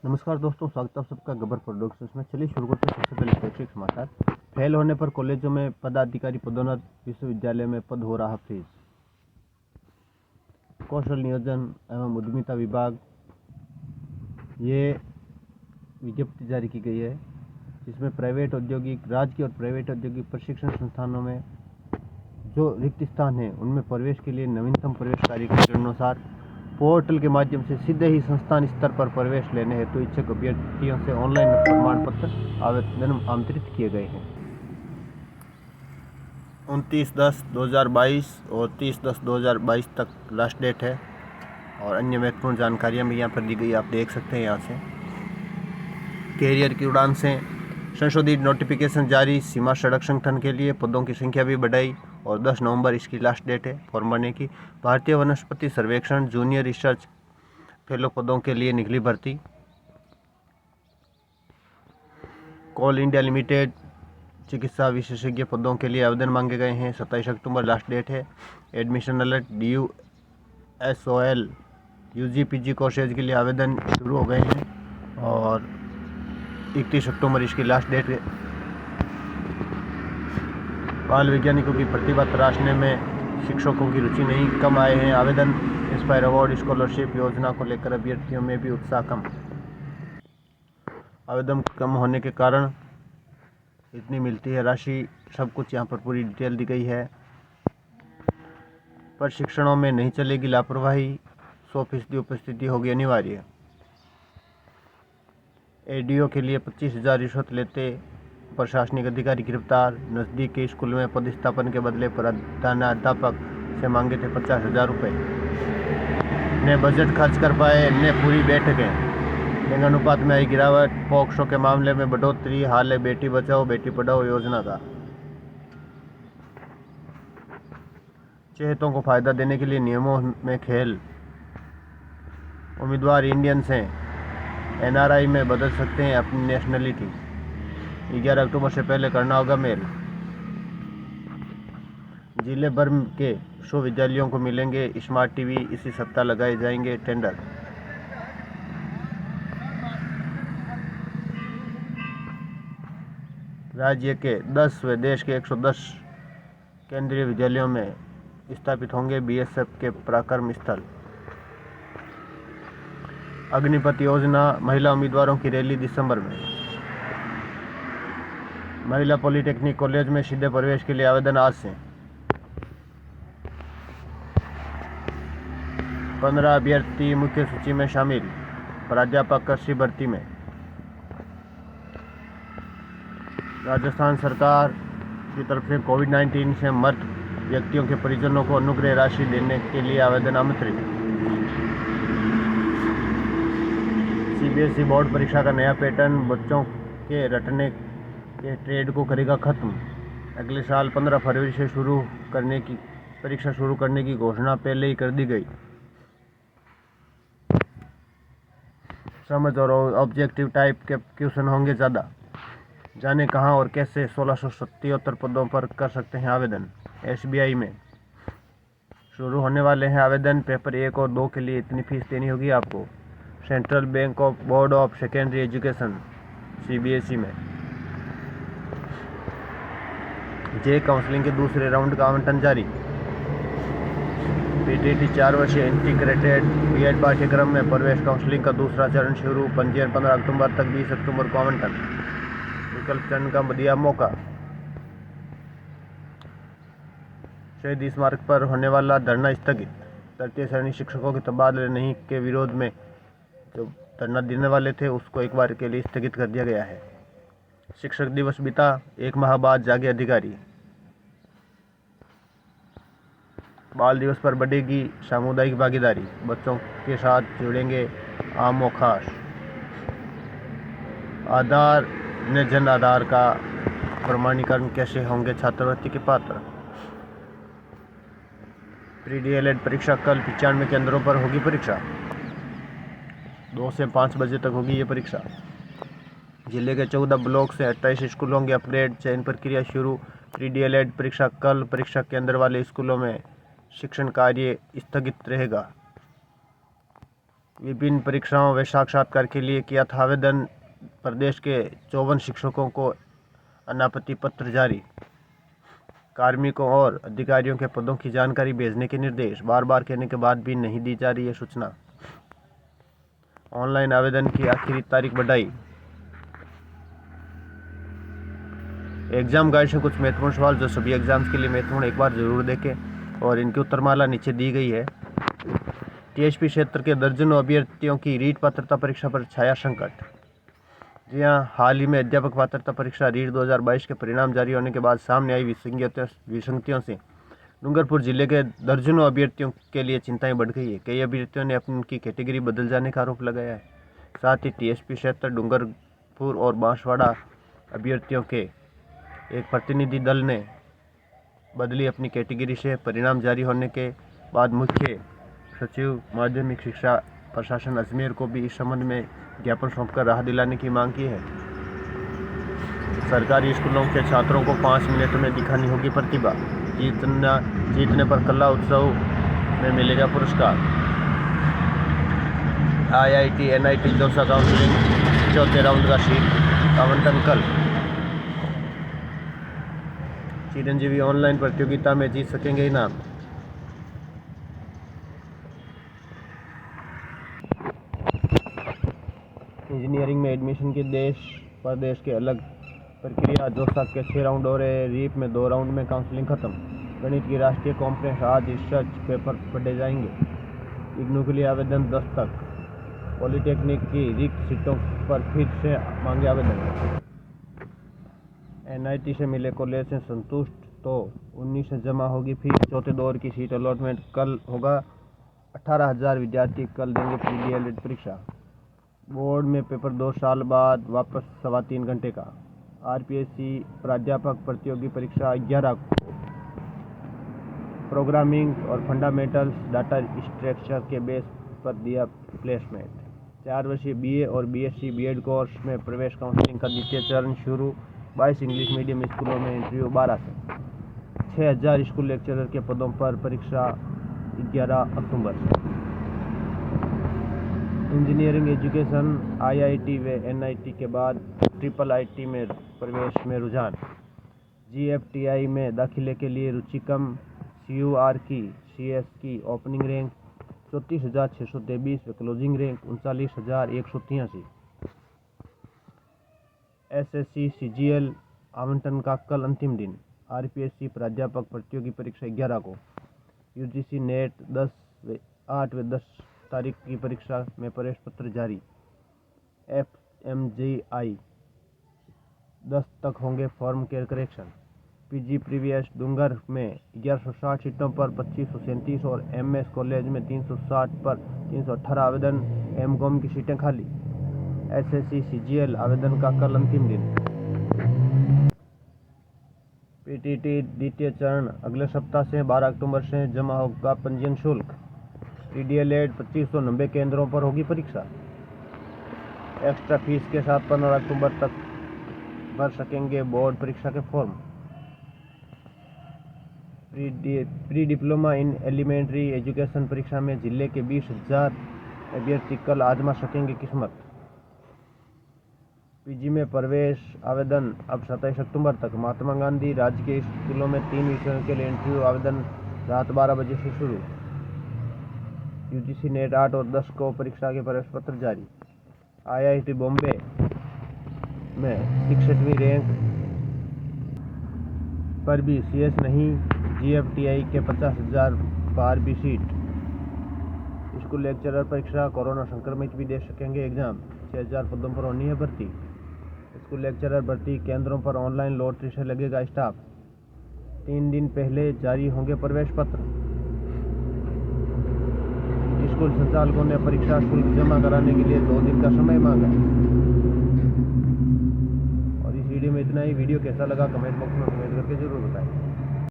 नमस्कार दोस्तों, स्वागत है आप सबका गब्बर प्रोडक्ट्स में। चलिए शुरू करते हैं। सबसे पहले शैक्षिक समाचार। फेल होने पर कॉलेजों में पदाधिकारी पदोन्नत, विश्वविद्यालय में पद हो रहा फ्रीज। कौशल नियोजन एवं उद्यमिता विभाग ये विज्ञप्ति जारी की गई है, जिसमें प्राइवेट औद्योगिक, राज्य और प्राइवेट औद्योगिक प्रशिक्षण संस्थानों में जो रिक्त स्थान है उनमें प्रवेश के लिए नवीनतम प्रवेश कार्यक्रम के अनुसार पोर्टल के माध्यम से सीधे ही संस्थान स्तर पर प्रवेश लेने हेतु इच्छुक अभ्यर्थियों से ऑनलाइन प्रमाण पत्र आवेदन आमंत्रित किए गए हैं। 29/10/2022 और 30/10/2022 तक लास्ट डेट है और अन्य महत्वपूर्ण जानकारियां भी यहाँ पर दी गई, आप देख सकते हैं। यहाँ से कैरियर की उड़ान से संशोधित नोटिफिकेशन जारी, सीमा सड़क संगठन के लिए पदों की संख्या भी बढ़ाई और 10 नवंबर इसकी लास्ट डेट है फॉर्म भरने की। भारतीय वनस्पति सर्वेक्षण जूनियर रिसर्च फेलो पदों के लिए निकली भर्ती। कोल इंडिया लिमिटेड चिकित्सा विशेषज्ञ पदों के लिए आवेदन मांगे गए हैं। 27 अक्टूबर लास्ट डेट है। Admission alert, DUSOL UG-PG courses के लिए आवेदन शुरू हो गए हैं और 31 अक्टूबर इसकी लास्ट डेट है। बाल वैज्ञानिकों की प्रतिभा तराशने में शिक्षकों की रुचि नहीं, कम आए हैं आवेदन। इंस्पायर अवार्ड स्कॉलरशिप योजना को लेकर अभ्यर्थियों में भी उत्साह कम। आवेदन कम होने के कारण इतनी मिलती है राशि, सब कुछ यहाँ पर पूरी डिटेल दी गई है। प्रशिक्षणों में नहीं चलेगी लापरवाही, 100% उपस्थिति होगी अनिवार्य। ADO के लिए 25,000 रिश्वत लेते प्रशासनिक अधिकारी गिरफ्तार। नज़दीक के स्कूल में पदस्थापन के बदले प्रधानाध्यापक से मांगे थे 50,000 रुपये। न बजट खर्च कर पाए न पूरी बैठकें। लिंगानुपात में आई गिरावट, पॉक्सो के मामले में बढ़ोतरी। हाल है बेटी बचाओ बेटी पढ़ाओ योजना का। चहेतों को फायदा देने के लिए नियमों में खेल। उम्मीदवार इंडियंस हैं, NRI में बदल सकते हैं अपनी नेशनलिटी। 11 अक्टूबर से पहले करना होगा मेल। जिले भर के विश्वविद्यालयों को मिलेंगे स्मार्ट टीवी, इसी सप्ताह लगाए जाएंगे टेंडर। राज्य के 10 व देश के 110 केंद्रीय विद्यालयों में स्थापित होंगे BSF के पराक्रम स्थल। अग्निपथ योजना महिला उम्मीदवारों की रैली दिसंबर में। महिला पॉलिटेक्निक कॉलेज में सीधे प्रवेश के लिए आवेदन आज से। 15 अभ्यर्थी मुख्य सूची में शामिल। प्राध्यापक कृषि भर्ती में। राजस्थान सरकार की तरफ से कोविड-19 से मृत व्यक्तियों के परिजनों को अनुग्रह राशि देने के लिए आवेदन आमंत्रित। CBSE बोर्ड परीक्षा का नया पैटर्न, बच्चों के रटने के ट्रेड को करेगा खत्म। अगले साल 15 फरवरी से परीक्षा शुरू करने की घोषणा पहले ही कर दी गई। समझ और ऑब्जेक्टिव टाइप के क्वेश्चन होंगे ज़्यादा। जाने कहां और कैसे 1677 पदों पर कर सकते हैं आवेदन। SBI में शुरू होने वाले हैं आवेदन। पेपर 1 और 2 के लिए इतनी फीस देनी होगी आपको। Central bank of board of secondary education CBSE में जे काउंसलिंग के दूसरे राउंड का आवंटन जारी। PTT 4 वर्षीय इंटीग्रेटेड B.Ed पाठ्यक्रम में प्रवेश काउंसलिंग का दूसरा चरण शुरू। पंजीयन 15 अक्टूबर तक, 20 अक्टूबर को आवंटन। विकल्प चयन का दिया मौका। शहीद स्मारक पर होने वाला धरना स्थगित। तृतीय श्रेणी शिक्षकों के तबादले नहीं के विरोध में जो धरना देने वाले थे उसको एक बार के लिए स्थगित कर दिया गया है। शिक्षक दिवस बीता, 1 माह बाद जागे अधिकारी। बाल दिवस पर बढ़ेगी सामुदायिक भागीदारी, बच्चों के साथ जुड़ेंगे आम व खास। आधार ने जन आधार का प्रमाणीकरण कैसे होंगे छात्रवृत्ति के पात्र। Pre-DLED परीक्षा कल 95 केंद्रों पर होगी परीक्षा। 2 से 5 बजे तक होगी ये परीक्षा। जिले के 14 ब्लॉक से 28 स्कूल होंगे अपग्रेड, चयन प्रक्रिया शुरू। Pre-DLED परीक्षा कल, परीक्षा केंद्र वाले स्कूलों में शिक्षण कार्य स्थगित रहेगा। विभिन्न परीक्षाओं व साक्षात्कार के लिए किया था आवेदन। प्रदेश के 54 शिक्षकों को अनापत्ति पत्र जारी। कार्मिकों और अधिकारियों के पदों की जानकारी भेजने के निर्देश। बार बार कहने के बाद भी नहीं दी जा रही है सूचना। ऑनलाइन आवेदन की आखिरी तारीख बढ़ाई। एग्जाम गाइड से कुछ महत्वपूर्ण सवाल जो सभी एग्जाम्स के लिए महत्वपूर्ण, एक बार जरूर देखें और इनकी उत्तरमाला नीचे दी गई है। टीएचपी क्षेत्र के दर्जनों अभ्यर्थियों की रीट पात्रता परीक्षा पर छाया संकट। जी हाँ, हाल ही में अध्यापक पात्रता परीक्षा रीट 2022 के परिणाम जारी होने के बाद सामने आई विसंगतियों से डूंगरपुर जिले के दर्जनों अभ्यर्थियों के लिए चिंताएं बढ़ गई है। कई अभ्यर्थियों ने अपनी कैटेगरी बदल जाने का आरोप लगाया है। साथ ही टीएचपी क्षेत्र डूंगरपुर और बांसवाड़ा अभ्यर्थियों के एक प्रतिनिधि दल ने बदली अपनी कैटेगरी से। परिणाम जारी होने के बाद मुख्य सचिव माध्यमिक शिक्षा प्रशासन अजमेर को भी इस संबंध में ज्ञापन सौंपकर राहत दिलाने की मांग की है। सरकारी स्कूलों के छात्रों को 5 मिनट में दिखानी होगी प्रतिभा। जीतने पर कला उत्सव में मिलेगा पुरस्कार। आईआईटी एनआईटी दौसा काउंसलिंग चौथे राउंड का सीट आवंटन कल। चिरंजीवी ऑनलाइन प्रतियोगिता में जीत सकेंगे इनाम। इंजीनियरिंग में एडमिशन की देश प्रदेश के अलग प्रक्रिया। दौसा के 6 राउंड हो रहे हैं। रीप में 2 राउंड में काउंसलिंग खत्म। गणित की राष्ट्रीय कॉन्फ्रेंस आज। रिसर्च पेपर पढ़े जाएंगे। इग्नू के लिए आवेदन 10 तक। पॉलिटेक्निक की रिक्त सीटों पर फिर से मांगे आवेदन। एनआईटी से मिले कॉलेज से संतुष्ट तो 19 से जमा होगी फीस। चौथे दौर की सीट अलॉटमेंट कल होगा। 18,000 विद्यार्थी कल देंगे प्रीडीएलएड परीक्षा। बोर्ड में पेपर 2 साल बाद वापस 3.25 घंटे का। आरपीएससी प्राध्यापक प्रतियोगी परीक्षा 11 को। प्रोग्रामिंग और फंडामेंटल्स डाटा स्ट्रक्चर के बेस पर दिया प्लेसमेंट। 4 वर्षीय बीए और बीएससी बीएड कोर्स में प्रवेश काउंसलिंग का द्वितीय चरण शुरू। 22 इंग्लिश मीडियम स्कूलों में इंटरव्यू 12 से। 6,000 स्कूल लेक्चरर के पदों पर परीक्षा 11 अक्टूबर से। इंजीनियरिंग एजुकेशन आईआईटी व एनआईटी के बाद ट्रिपल आईटी में प्रवेश में रुझान। जीएफटीआई में दाखिले के लिए रुचि कम। सीयूआर की सीएस की ओपनिंग रैंक 34,623 व क्लोजिंग रैंक 39,183। एसएससी सीजीएल आवंटन का कल अंतिम दिन। आरपीएससी प्राध्यापक प्रतियोगी परीक्षा 11 को। यूजीसी नेट 8 व 10 तारीख की परीक्षा में प्रवेश पत्र जारी। एफएमजीआई 10 तक होंगे फॉर्म के करेक्शन। पीजी प्रीवियस डूंगर में 1160 सीटों पर 2537 और एमएस कॉलेज में 360 पर 318 आवेदन। एमकॉम की सीटें खाली। एसएससी सीजीएल आवेदन का कल अंतिम दिन। पीटीटी द्वितीय चरण अगले सप्ताह से 12 अक्टूबर से जमा होगा पंजीयन शुल्क। प्रीडीएलएड 2590 केंद्रों पर होगी परीक्षा। एक्स्ट्रा फीस के साथ 15 अक्टूबर तक भर सकेंगे बोर्ड परीक्षा के form. Pre diploma in elementary education परीक्षा में जिले के 20,000 अभ्यर्थी कल आजमा सकेंगे किस्मत। पीजी में प्रवेश आवेदन अब 27 अक्टूबर तक। महात्मा गांधी राजकीय स्कूलों में 3 विषयों के लिए इंटरव्यू आवेदन रात 12 बजे से शुरू। यूजीसी नेट 8 और 10 को परीक्षा के प्रवेश पत्र जारी। आईआईटी बॉम्बे में 61वीं रैंक पर भी सीएस नहीं। जीएफटीआई के 50,000 पार भी सीट। स्कूल लेक्चरर परीक्षा कोरोना संक्रमित भी दे सकेंगे एग्जाम। 6,000 पदों पर होनी है भर्ती। स्कूल लेक्चरर भर्ती केंद्रों पर ऑनलाइन लॉटरी से लगेगा स्टाफ। 3 दिन पहले जारी होंगे प्रवेश पत्र। स्कूल संचालकों ने परीक्षा शुल्क जमा कराने के लिए 2 दिन का समय मांगा। और इस वीडियो में इतना ही। वीडियो कैसा लगा कमेंट बॉक्स में कमेंट करके जरूर बताएं।